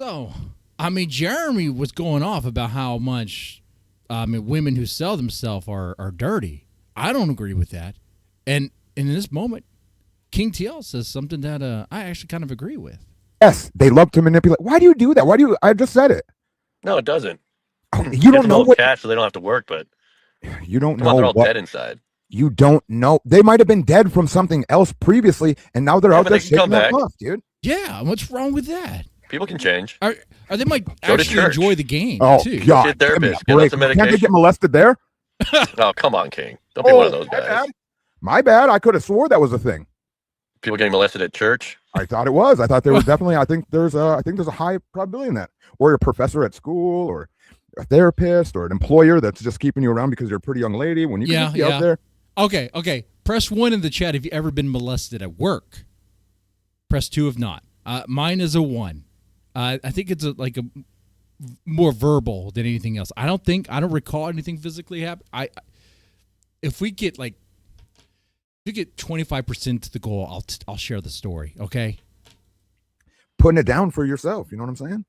So, I mean, Jeremy was going off about how much, women who sell themselves are dirty. I don't agree with that. And in this moment, King TL says something that I actually kind of agree with. Yes, they love to manipulate. Why do you do that? Why do you? I just said it. No, it doesn't. You don't Gives them know all what. cash so they don't have to work, but You don't come on, know they're all what. dead inside. You don't know. They might have been dead from something else previously, and now they're Yeah, out but there they can come shaking that back. off, dude. Yeah, what's wrong with that? People can change. Are they might Go to actually church. enjoy the game Oh too? God, See a therapist. Get break. on some Can't they get medication. molested there? Oh, come on, King. Don't be one of those my guys. bad. My bad. I could have swore that was a thing. People getting molested at church. I thought it was. I thought there was definitely. I think there's a high probability in that. Or a professor at school, or a therapist, or an employer that's just keeping you around because you're a pretty young lady. When you can just be out there. Okay. Press 1 in the chat if you ever been molested at work. Press 2 if not. Mine is a 1. I think it's a more verbal than anything else. I don't recall anything physically happen. If we get 25% to the goal, I'll share the story. Okay. Putting it down for yourself. You know what I'm saying?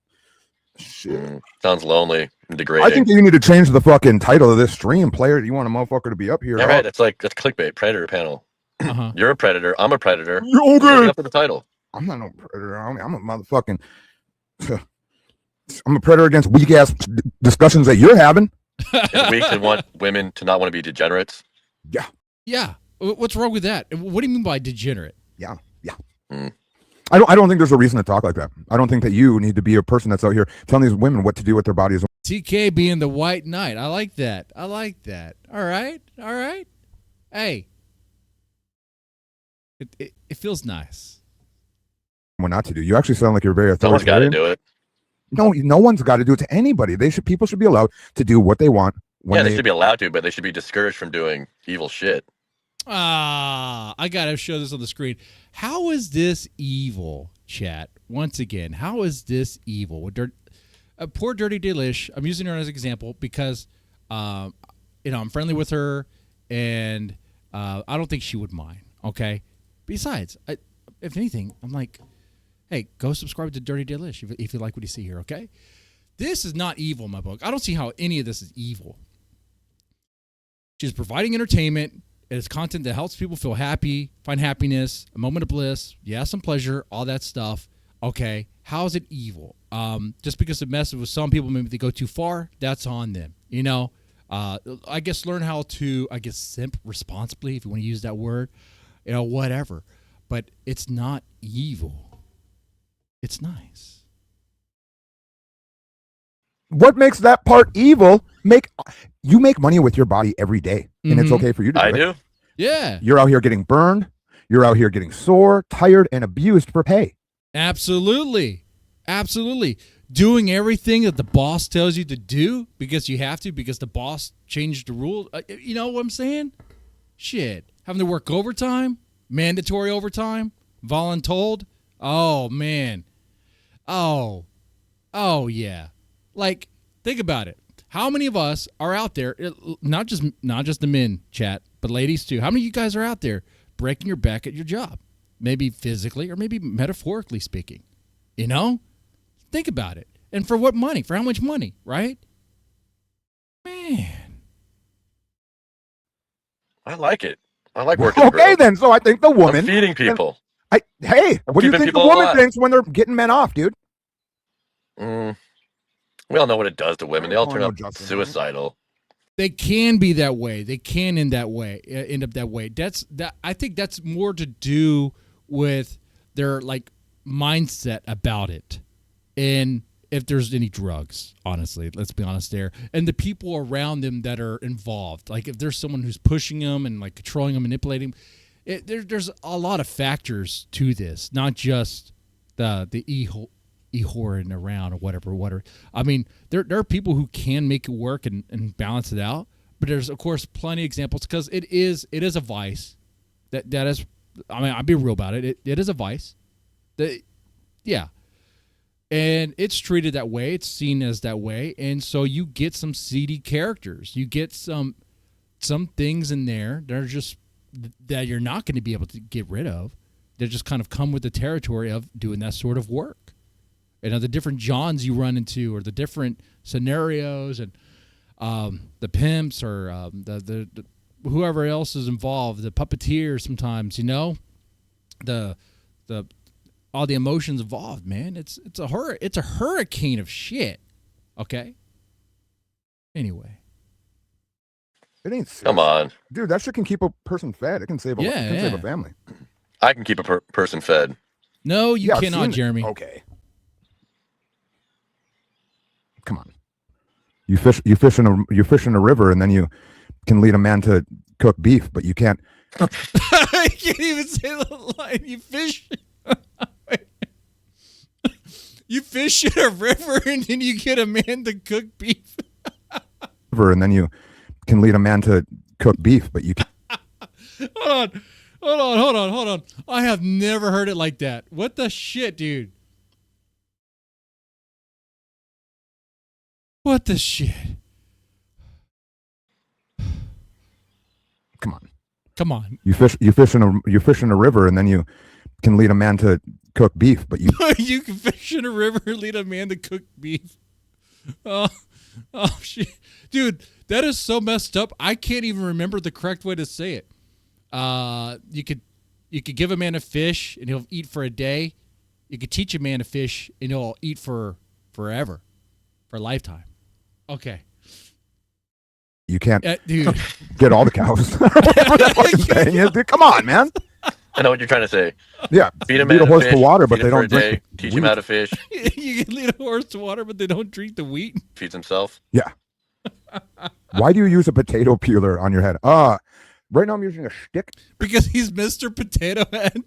Shit. Sounds lonely and degrading. I think you need to change the fucking title of this stream. Player, you want a motherfucker to be up here? Yeah, right. That's clickbait. Predator panel. Uh-huh. You're a predator. I'm a predator. Okay. Up for the title. I'm not no predator. I'm a motherfucking. I'm a predator against weak ass discussions that you're having. It's weak to want women to not want to be degenerates. Yeah. What's wrong with that? What do you mean by degenerate? Yeah. I don't think there's a reason to talk like that. I don't think that you need to be a person that's out here telling these women what to do with their bodies. TK being the white knight. I like that. All right. Hey. It feels nice. What not to do. You actually sound like you're very Someone's got to authoritarian. do it. No one's got to do it to anybody. People should be allowed to do what they want. They should be allowed to, but they should be discouraged from doing evil shit. I gotta show this on the screen. How is this evil, chat? Once again, how is this evil? Poor Dirty Delish. I'm using her as an example because, I'm friendly with her, and I don't think she would mind. Okay. Besides, if anything, I'm like, hey, go subscribe to Dirty Delish if you like what you see here. Okay. This is not evil in my book. I don't see how any of this is evil. She's providing entertainment. It's content that helps people feel happy, find happiness, a moment of bliss, some pleasure, all that stuff. Okay, how is it evil? Just because it messes with some people, maybe they go too far, that's on them. I guess learn how to, simp responsibly, if you want to use that word, whatever. But it's not evil. It's nice. What makes that part evil? You make money with your body every day, and it's okay for you to do it. I do. Yeah. You're out here getting burned. You're out here getting sore, tired, and abused for pay. Absolutely. Doing everything that the boss tells you to do because you have to, because the boss changed the rule. You know what I'm saying? Shit. Having to work overtime, mandatory overtime, voluntold. Oh, man. Oh, yeah. Like, think about it. How many of us are out there, not just the men, chat, but ladies too? How many of you guys are out there breaking your back at your job? Maybe physically or maybe metaphorically speaking. Think about it. And for what money? For how much money, right? Man. I like it. I like working. Okay, then. So I think the woman. I'm feeding people. What do you think the woman thinks when they're getting men off, dude? We all know what it does to women. They all turn out suicidal. They can be that way. They can end up that way. I think that's more to do with their mindset about it. And if there's any drugs, honestly, let's be honest there. And the people around them that are involved. Like if there's someone who's pushing them and controlling them, manipulating them, there's a lot of factors to this, not just the e-whoring around or whatever. I mean, there are people who can make it work and balance it out, but there's of course plenty of examples because it is a vice. That is, I mean, I'll be real about it. It is a vice. And it's treated that way. It's seen as that way, and so you get some seedy characters. You get some things in there that are just that you're not going to be able to get rid of. They just kind of come with the territory of doing that sort of work. the different Johns you run into, or the different scenarios, and the pimps, or the whoever else is involved, the puppeteers. Sometimes, the all the emotions involved, man. It's a hurricane of shit. Okay. Anyway, It ain't serious. Come on. Dude, that shit can keep a person fed. It can save a family. I can keep a person fed. no, you I've cannot, seen it. Jeremy. Okay. Come on. You fish in a river, and then you can lead a man to cook beef, but you can't. I can't even say the line. You fish in a river, and then you get a man to cook beef. And then you can lead a man to cook beef, but you can't. Hold on. I have never heard it like that. What the shit, dude? What the shit? Come on. You fish in a river, and then you can lead a man to cook beef, but you you can fish in a river and lead a man to cook beef. Oh shit, dude, that is so messed up. I can't even remember the correct way to say it. You could give a man a fish and he'll eat for a day. You could teach a man to fish and he'll eat for forever, for a lifetime. Okay. You can't dude. get all the cows. Whatever that fucking saying is, dude. Come on, man. I know what you're trying to say. Yeah, Feed a lead man a horse fish, to water, but feed they him for don't a day, drink. teach him how to fish. You can lead a horse to water, but they don't drink the wheat. Feeds himself. Yeah. Why do you use a potato peeler on your head? Right now I'm using a stick. Because he's Mr. Potato Head.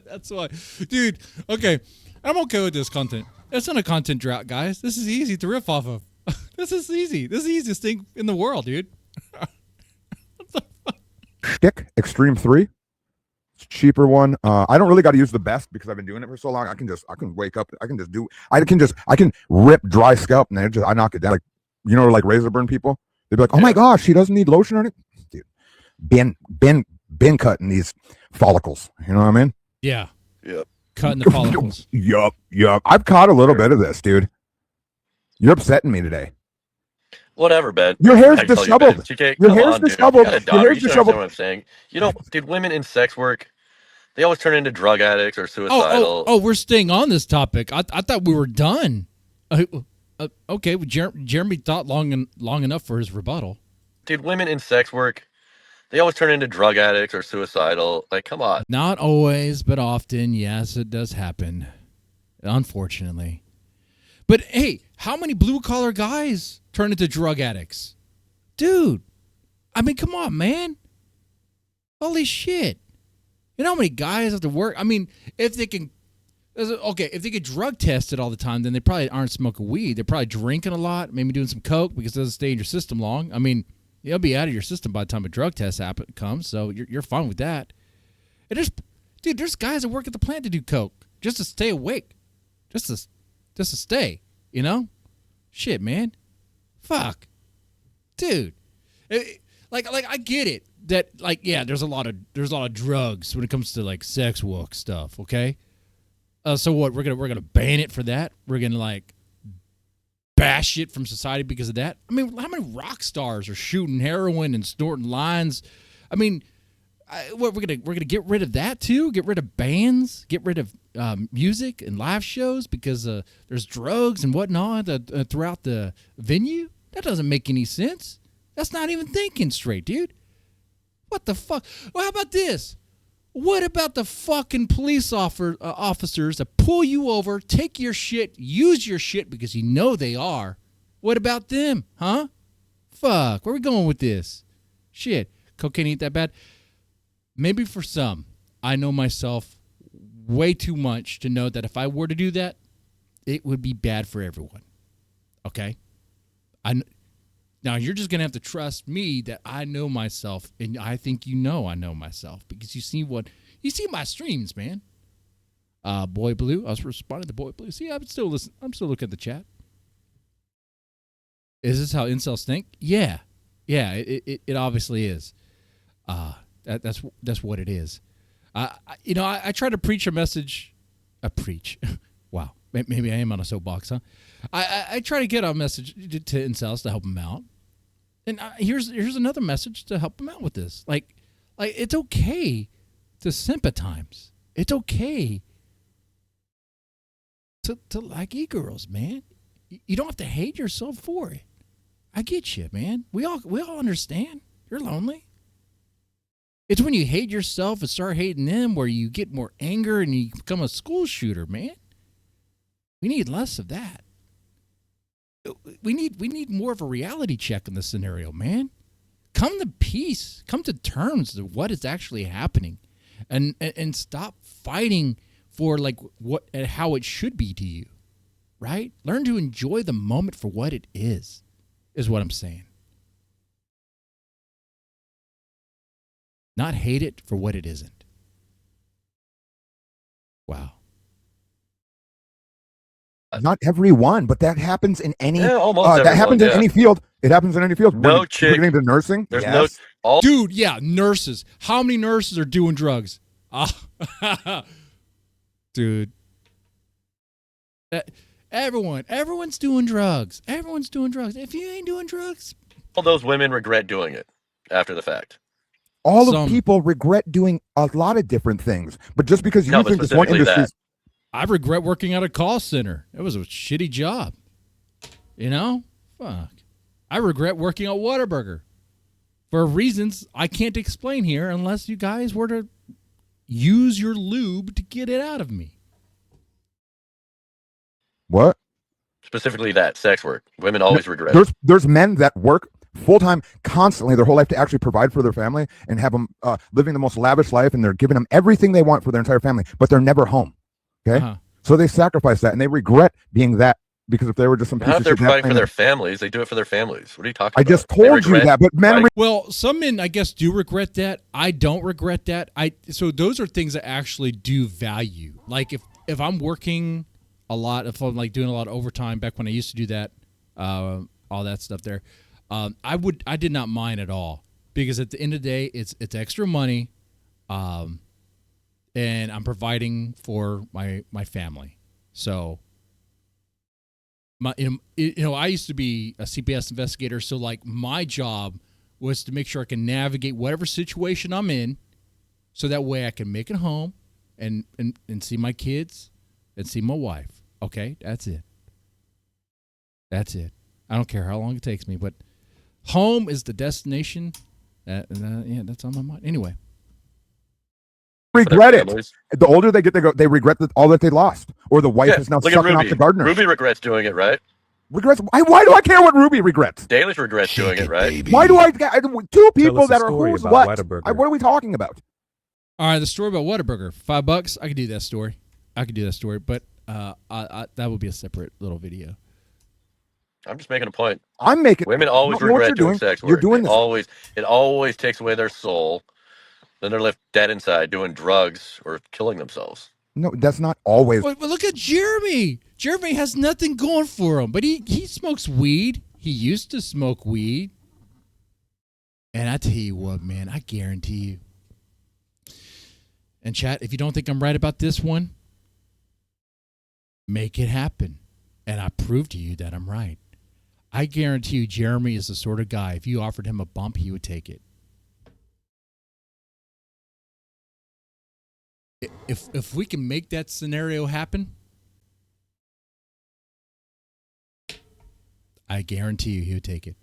That's why. Dude, okay. I'm okay with this content. It's not a content drought, guys. This is easy to riff off of. This is easy. This is the easiest thing in the world, dude. Stick Extreme 3. It's a cheaper one. I don't really got to use the best because I've been doing it for so long. I can wake up. I can rip dry scalp and I knock it down. Like, like razor burn people. They'd be like, oh my gosh, she doesn't need lotion on it. Dude, been cutting these follicles. You know what I mean? Yeah. Yep. Cutting the follicles. Yup. I've caught a little bit of this, dude. You're upsetting me today. Whatever, Ben. Your hair's disheveled. Your hair's disheveled. Your hair's disheveled. What I'm saying. Dude, women in sex work, they always turn into drug addicts or suicidal. Oh, we're staying on this topic. I thought we were done. Okay, well, Jeremy thought long enough for his rebuttal. Dude, women in sex work, they always turn into drug addicts or suicidal. Like, come on. Not always, but often. Yes, it does happen. Unfortunately. But hey, how many blue-collar guys turn into drug addicts? Dude, I mean, come on, man. Holy shit. You know how many guys have to work? I mean, if they get drug tested all the time, then they probably aren't smoking weed. They're probably drinking a lot, maybe doing some coke because it doesn't stay in your system long. I mean, it'll be out of your system by the time a drug test comes, so you're fine with that. And there's guys that work at the plant to do coke just to stay awake, just to stay, Shit, man. Fuck. Dude. Like I get it that there's a lot of drugs when it comes to like sex work stuff, okay? So what? We're gonna ban it for that? We're gonna bash it from society because of that? I mean, how many rock stars are shooting heroin and snorting lines? I mean, we're gonna get rid of that too? Get rid of bands? Get rid of music and live shows because there's drugs and whatnot throughout the venue? That doesn't make any sense. That's not even thinking straight, dude. What the fuck? Well, how about this? What about the fucking police officers that pull you over, take your shit, use your shit because they are? What about them, huh? Fuck, where are we going with this? Shit, cocaine ain't that bad? Maybe for some. I know myself way too much to know that if I were to do that, it would be bad for everyone. Okay? Now, you're just going to have to trust me that I know myself, and I think I know myself, because you see my streams, man. Boy Blue, I was responding to Boy Blue. See, I'm still listening. I'm still looking at the chat. Is this how incels think? Yeah, it obviously is. That's what it is. I try to preach a message. Wow, maybe I am on a soapbox, huh? I try to get a message to incels to help them out. And here's another message to help them out with this. Like it's okay to simp at times. It's okay to like e-girls, man. You don't have to hate yourself for it. I get you, man. We all understand. You're lonely. It's when you hate yourself and start hating them where you get more anger and you become a school shooter, man. We need less of that. We need more of a reality check in this scenario, man. Come to peace. Come to terms with what is actually happening, and stop fighting for like what and how it should be to you, right? Learn to enjoy the moment for what it is what I'm saying. Not hate it for what it isn't. Wow. Not everyone, but that happens in any. Almost that happens in any field. It happens in any field. No chick. Getting into nursing. There's yes. Dude, yeah, nurses. How many nurses are doing drugs? Dude. Everyone's doing drugs. Everyone's doing drugs. If you ain't doing drugs, all those women regret doing it after the fact. All of people regret doing a lot of different things, but just because you think this one industry. I regret working at a call center. It was a shitty job. You know? Fuck. I regret working at Whataburger for reasons I can't explain here unless you guys were to use your lube to get it out of me. What? Specifically that, sex work. Women always regret it. There's men that work full-time constantly their whole life to actually provide for their family and have them living the most lavish life, and they're giving them everything they want for their entire family, but they're never home. Okay? So they sacrifice that, and they regret being that, because if they were just some piece of shit, they're providing for their families. They do it for their families. What are you talking about? I just told you that, but men. Well, some men, I guess, do regret that. I don't regret that. So those are things I actually do value. Like if I'm working a lot, if I'm like doing a lot of overtime, back when I used to do that, all that stuff there, I did not mind at all, because at the end of the day, it's extra money, and I'm providing for my family. So, I used to be a CPS investigator, so like my job was to make sure I can navigate whatever situation I'm in, so that way I can make it home and see my kids and see my wife. Okay, that's it. That's it. I don't care how long it takes me, but home is the destination. Yeah, that's on my mind. Anyway. Regret it. The older they get, they regret all that they lost, or the wife is now sucking off the gardener. Ruby regrets doing it, right? Regrets? Why do I care what Ruby regrets? Dalish regrets doing it, right? Baby. Why do I? Two people that are who's what? What are we talking about? All right, the story about Whataburger. $5. I could do that story. But that would be a separate little video. I'm just making a point. I'm making. Women always regret doing sex work. You're doing this. It always takes away their soul. Then they're left dead inside doing drugs or killing themselves. No, that's not always. But look at Jeremy. Jeremy has nothing going for him, but he smokes weed. He used to smoke weed. And I tell you what, man, I guarantee you. And chat, if you don't think I'm right about this one, make it happen. And I prove to you that I'm right. I guarantee you Jeremy is the sort of guy, if you offered him a bump, he would take it. If we can make that scenario happen, I guarantee you he would take it.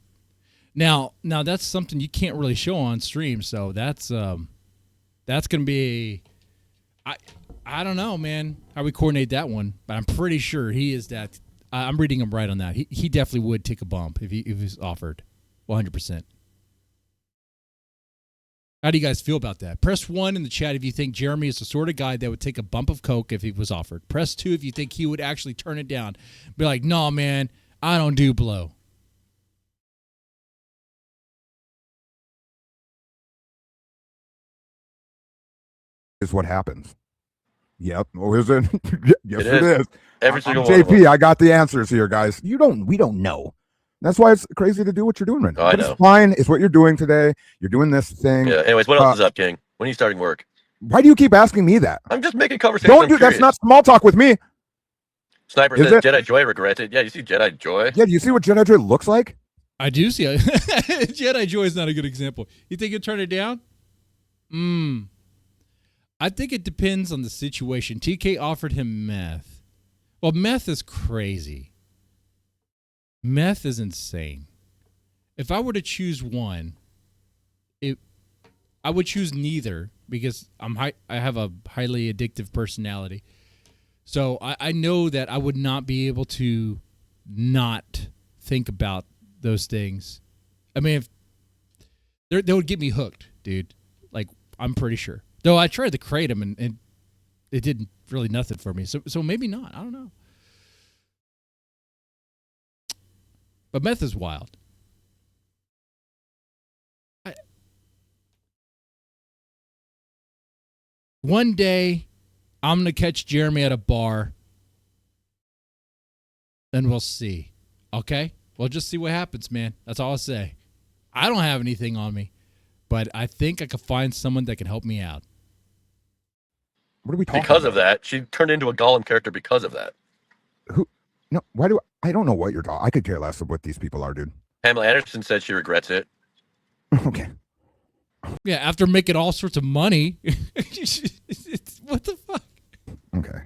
Now that's something you can't really show on stream, so that's going to be I don't know, man, how we coordinate that one, but I'm pretty sure he is that. I'm reading him right on that. He definitely would take a bump if he's offered 100%. How do you guys feel about that? Press 1 in the chat if you think Jeremy is the sort of guy that would take a bump of coke if he was offered. Press 2 if you think he would actually turn it down. Be like, no, man, I don't do blow. Is what happens. Yep. Oh, is it? Yes, it is. Every single one. JP, I got the answers here, guys. We don't know. That's why it's crazy to do what you're doing right now. I know. It's fine. It's what you're doing today. You're doing this thing. Yeah. Anyways, what else is up, King? When are you starting work? Why do you keep asking me that? I'm just making conversation. Don't do that's not small talk with me. Sniper Is says it? Jedi Joy regrets it. Yeah, you see Jedi Joy? Yeah. Do you see what Jedi Joy looks like? I do see it. Jedi Joy is not a good example. You think you'll turn it down? I think it depends on the situation. TK offered him meth. Well, meth is crazy. Meth is insane. If I were to choose one, I would choose neither because I have a highly addictive personality. So I know that I would not be able to not think about those things. I mean, if they would get me hooked, dude. Like, I'm pretty sure. Though I tried to crate them and it did really nothing for me. So maybe not. I don't know. But meth is wild. One day, I'm going to catch Jeremy at a bar. Then we'll see. Okay? We'll just see what happens, man. That's all I'll say. I don't have anything on me, but I think I could find someone that can help me out. What are we talking Because about? of that, she turned into a Gollum character because of that. Who? No, why do I don't know what you're talking. I could care less of what these people are, dude. Pamela Anderson said she regrets it. Okay. Yeah, after making all sorts of money. What the fuck? Okay.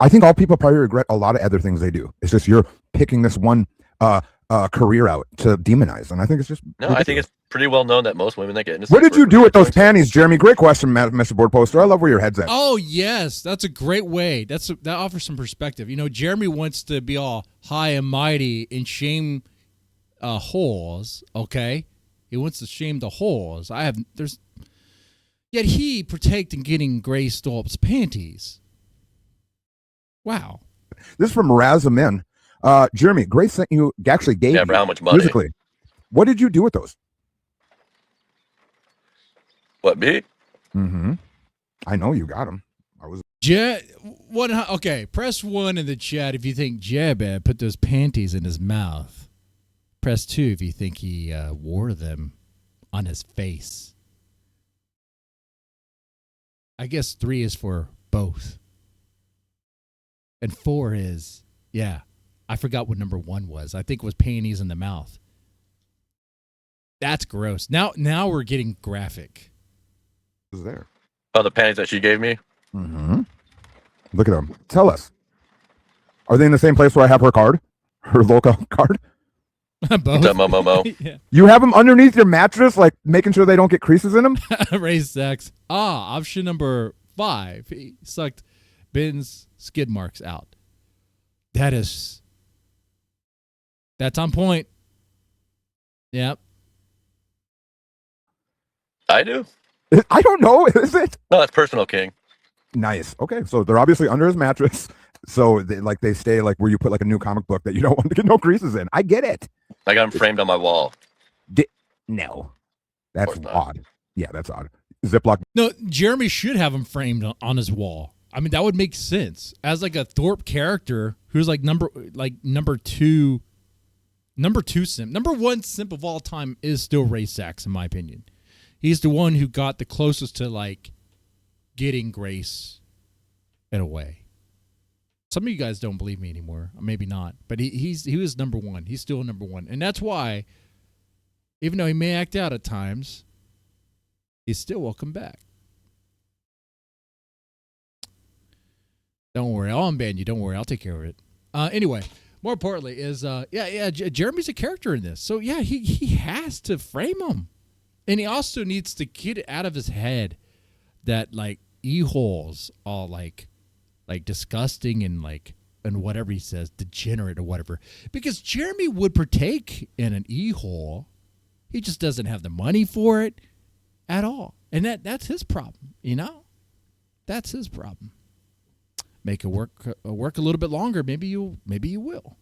I think all people probably regret a lot of other things they do. It's just you're picking this one career out to demonize, and I think it's just No, ridiculous. I think it's pretty well known that most women that get into What sex did you work do with regret those doing panties, Jeremy? Great question, Mr. Board Poster. I love where your head's at. Oh, yes. That's a great way. That offers some perspective. You know, Jeremy wants to be all high and mighty and shame whores, okay? He wants to shame the whores. Yet he partaked in getting Grace Stolp's panties. Wow. This is from Razamin. Jeremy, Grace sent you, actually gave Yeah, you for how much money? musically. What did you do with those? What, me? Mm-hmm. I know you got them. Okay, press 1 in the chat if you think Jabba put those panties in his mouth. Press 2 if you think he wore them on his face. I guess 3 is for both. And 4 is, yeah, I forgot what number 1 was. I think it was panties in the mouth. That's gross. Now we're getting graphic. Is there? Oh, the panties that she gave me? Mm-hmm. Look at them. Tell us. Are they in the same place where I have her card? Her local card? Both. Mo. Yeah. You have them underneath your mattress, like making sure they don't get creases in them? Raise sex. Option number 5. He sucked Ben's skid marks out. That's on point. Yep. I do. I don't know. Is it? No, that's personal, King. Nice. Okay, so they're obviously under his mattress. So they stay like where you put like a new comic book that you don't want to get no creases in. I get it. I got them framed on my wall. No, that's odd. Yeah, that's odd. Ziploc. No, Jeremy should have him framed on his wall. I mean, that would make sense as like a Thorpe character who's like number 2 simp. Number 1 simp of all time is still Ray Sachs, in my opinion. He's the one who got the closest to like getting Grace in a way. Some of you guys don't believe me anymore. Maybe not. But he was number 1. He's still number 1. And that's why, even though he may act out at times, he's still welcome back. Don't worry. I'll unban you. Don't worry. I'll take care of it. Anyway, more importantly is, Jeremy's a character in this. So, yeah, he has to frame him. And he also needs to get it out of his head that, like, e-holes are, like disgusting and, like, and whatever he says, degenerate or whatever. Because Jeremy would partake in an e-hole. He just doesn't have the money for it at all. And that's his problem, you know? That's his problem. Make it work a little bit longer. Maybe you will.